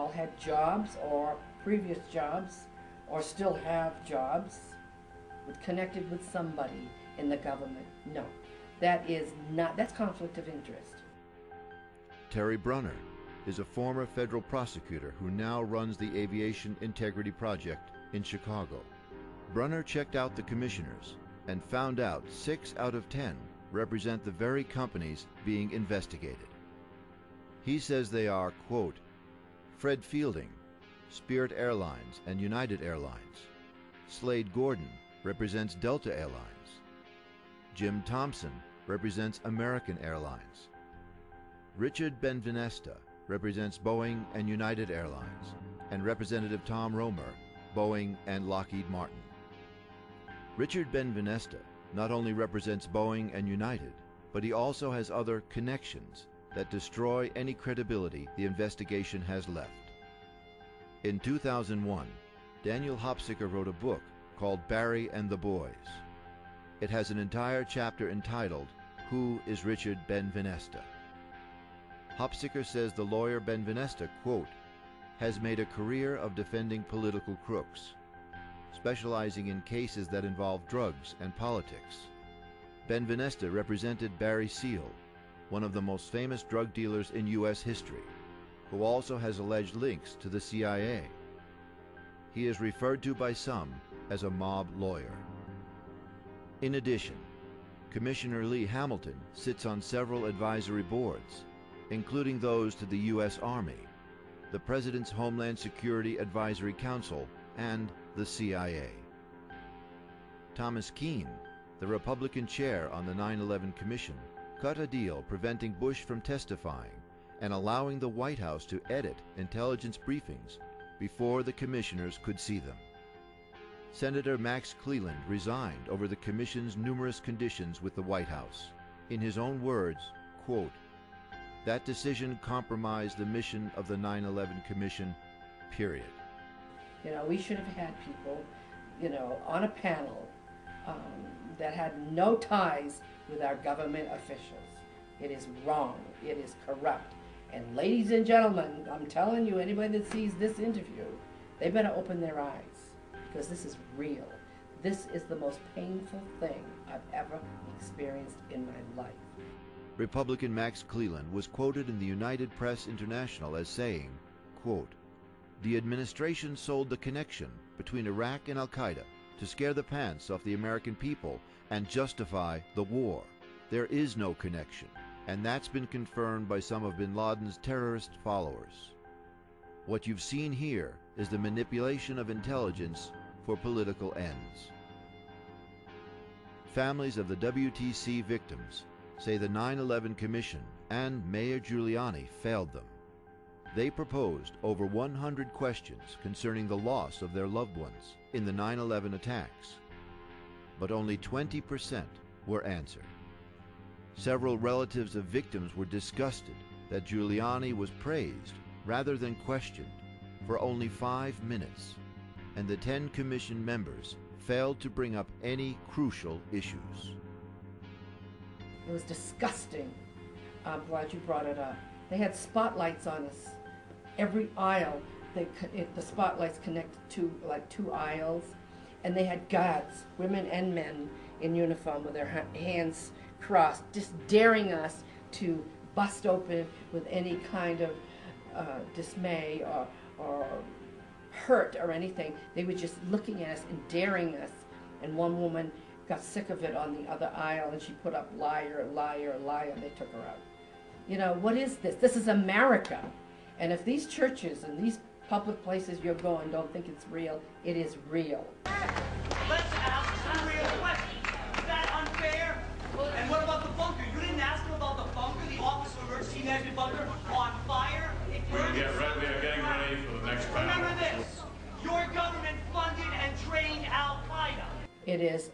all had jobs or previous jobs or still have jobs, connected with somebody in the government. No, that's conflict of interest. Terry Brunner is a former federal prosecutor who now runs the Aviation Integrity Project in Chicago. Brunner checked out the commissioners and found out 6 out of 10 represent the very companies being investigated. He says they are, quote, Fred Fielding, Spirit Airlines and United Airlines. Slade Gordon represents Delta Airlines. Jim Thompson represents American Airlines. Richard Benveniste represents Boeing and United Airlines, and Representative Tom Romer, Boeing and Lockheed Martin. Richard Benveniste not only represents Boeing and United, but he also has other connections that destroy any credibility the investigation has left. In 2001, Daniel Hopsicker wrote a book called Barry and the Boys. It has an entire chapter entitled, Who is Richard Benveniste? Hopsicker says the lawyer Benveniste, quote, has made a career of defending political crooks, specializing in cases that involve drugs and politics. Benveniste represented Barry Seal, one of the most famous drug dealers in U.S. history, who also has alleged links to the CIA. He is referred to by some as a mob lawyer. In addition, Commissioner Lee Hamilton sits on several advisory boards, including those to the U.S. Army, the President's Homeland Security Advisory Council, and the CIA. Thomas Keane, the Republican chair on the 9/11 Commission, cut a deal preventing Bush from testifying and allowing the White House to edit intelligence briefings before the commissioners could see them. Senator Max Cleland resigned over the commission's numerous conditions with the White House. In his own words, quote, that decision compromised the mission of the 9/11 Commission, period. You know, we should have had people, you know, on a panel that had no ties with our government officials. It is wrong. It is corrupt. And ladies and gentlemen, I'm telling you, anybody that sees this interview, they better open their eyes, because this is real. This is the most painful thing I've ever experienced in my life. Republican Max Cleland was quoted in the United Press International as saying, quote, the administration sold the connection between Iraq and Al-Qaeda to scare the pants off the American people and justify the war. There is no connection, and that's been confirmed by some of bin Laden's terrorist followers. What you've seen here is the manipulation of intelligence for political ends. Families of the WTC victims say the 9/11 Commission and Mayor Giuliani failed them. They proposed over 100 questions concerning the loss of their loved ones in the 9/11 attacks, but only 20% were answered. Several relatives of victims were disgusted that Giuliani was praised rather than questioned for only 5 minutes, and the 10 commission members failed to bring up any crucial issues. It was disgusting. I'm glad you brought it up. They had spotlights on us. Every aisle, the spotlights connected to like 2 aisles, and they had guards, women and men in uniform with their hands crossed, just daring us to bust open with any kind of dismay or hurt or anything. They were just looking at us and daring us, and one woman got sick of it on the other aisle, and she put up liar, liar, liar, and they took her out. You know, what is this? This is America. And if these churches and these public places you're going don't think it's real, it is real. Let's ask some real questions. Is that unfair? And what about the bunker? You didn't ask him about the bunker, the Office of Emergency Management bunker on fire? We are getting ready for the next panel. Remember this, your government funded and trained Al-Qaeda. It is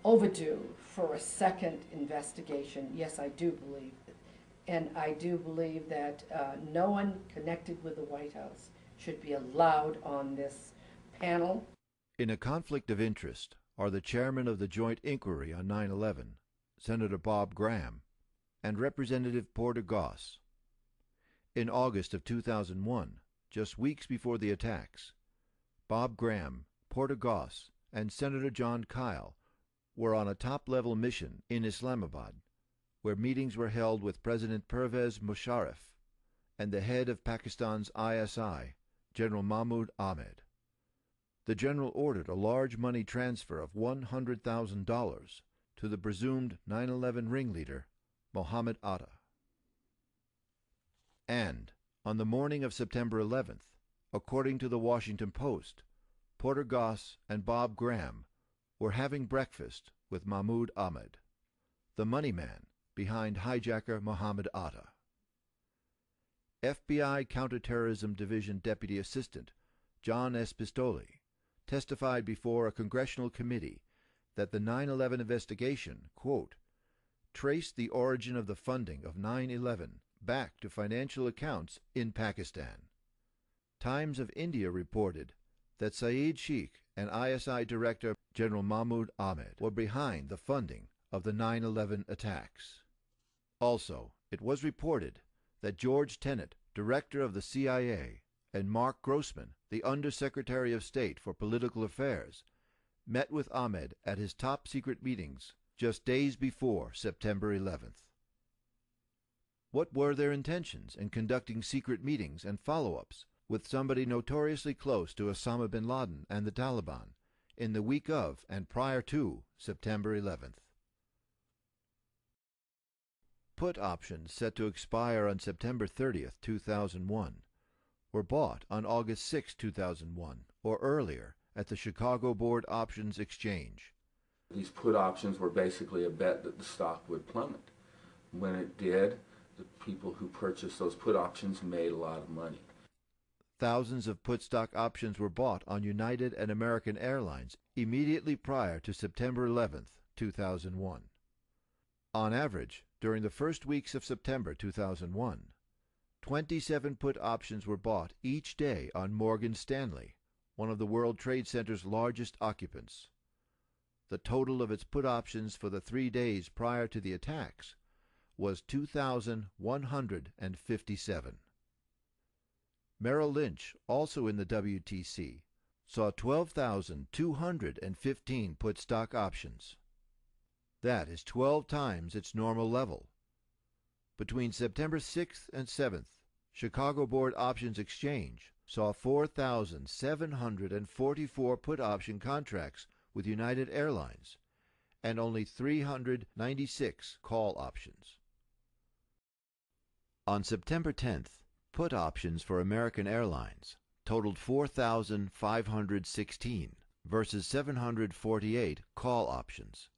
overdue for a second investigation. Yes, I do believe it. And I do believe that no one connected with the White House should be allowed on this panel. In a conflict of interest are the chairman of the Joint Inquiry on 9/11, Senator Bob Graham, and Representative Porter Goss. In August of 2001, just weeks before the attacks, Bob Graham, Porter Goss, and Senator John Kyle were on a top-level mission in Islamabad, where meetings were held with President Pervez Musharraf and the head of Pakistan's ISI, General Mahmud Ahmed. The general ordered a large money transfer of $100,000 to the presumed 9/11 ringleader, Mohammed Atta. And, on the morning of September 11th, according to the Washington Post, Porter Goss and Bob Graham were having breakfast with Mahmud Ahmed, the money man behind hijacker Mohammed Atta. FBI Counterterrorism Division Deputy Assistant John S. Pistoli testified before a congressional committee that the 9/11 investigation, quote, traced the origin of the funding of 9/11 back to financial accounts in Pakistan. Times of India reported that Saeed Sheikh and ISI Director General Mahmud Ahmed were behind the funding of the 9/11 attacks. Also, it was reported that George Tenet, Director of the CIA, and Mark Grossman, the Undersecretary of State for Political Affairs, met with Ahmed at his top-secret meetings just days before September 11th. What were their intentions in conducting secret meetings and follow-ups with somebody notoriously close to Osama bin Laden and the Taliban in the week of and prior to September 11th? Put options set to expire on September 30th, 2001, were bought on August 6, 2001, or earlier at the Chicago Board Options Exchange. These put options were basically a bet that the stock would plummet. When it did, the people who purchased those put options made a lot of money. Thousands of put stock options were bought on United and American Airlines immediately prior to September 11th, 2001. On average, during the first weeks of September 2001, 27 put options were bought each day on Morgan Stanley, one of the World Trade Center's largest occupants. The total of its put options for the 3 days prior to the attacks was 2,157. Merrill Lynch, also in the WTC, saw 12,215 put stock options. That is 12 times its normal level. Between September 6th and 7th, Chicago Board Options Exchange saw 4,744 put option contracts with United Airlines and only 396 call options. On September 10th, put options for American Airlines totaled 4,516 versus 748 call options.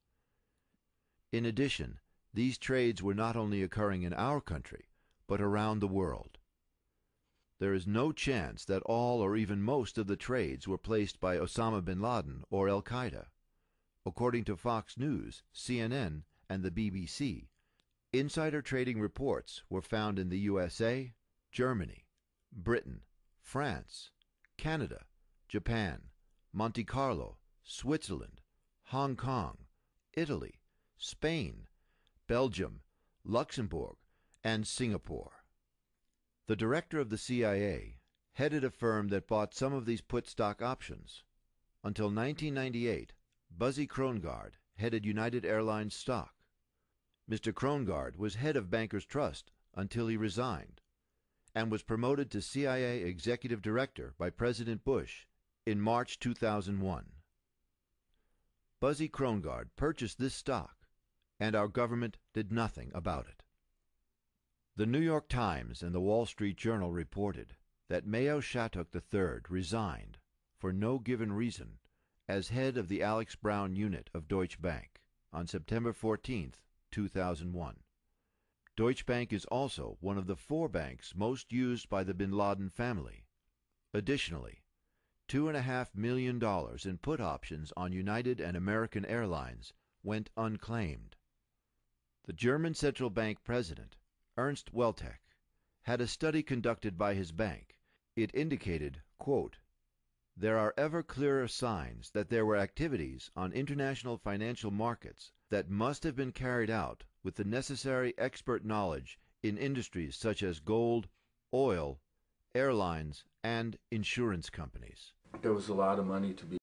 In addition, these trades were not only occurring in our country, but around the world. There is no chance that all or even most of the trades were placed by Osama bin Laden or Al-Qaeda. According to Fox News, CNN, and the BBC, insider trading reports were found in the USA, Germany, Britain, France, Canada, Japan, Monte Carlo, Switzerland, Hong Kong, Italy, Spain, Belgium, Luxembourg, and Singapore. The director of the CIA headed a firm that bought some of these put stock options. Until 1998, Buzzy Krongard headed United Airlines stock. Mr. Krongard was head of Bankers Trust until he resigned, and was promoted to CIA Executive Director by President Bush in March 2001. Buzzy Krongard purchased this stock, and our government did nothing about it. The New York Times and the Wall Street Journal reported that Mayo Shattuck III resigned, for no given reason, as head of the Alex Brown unit of Deutsche Bank on September 14, 2001. Deutsche Bank is also one of the 4 banks most used by the bin Laden family. Additionally, $2.5 million in put options on United and American Airlines went unclaimed. The German central bank president, Ernst Weltec, had a study conducted by his bank. It indicated, quote, there are ever clearer signs that there were activities on international financial markets that must have been carried out with the necessary expert knowledge in industries such as gold, oil, airlines, and insurance companies. There was a lot of money to be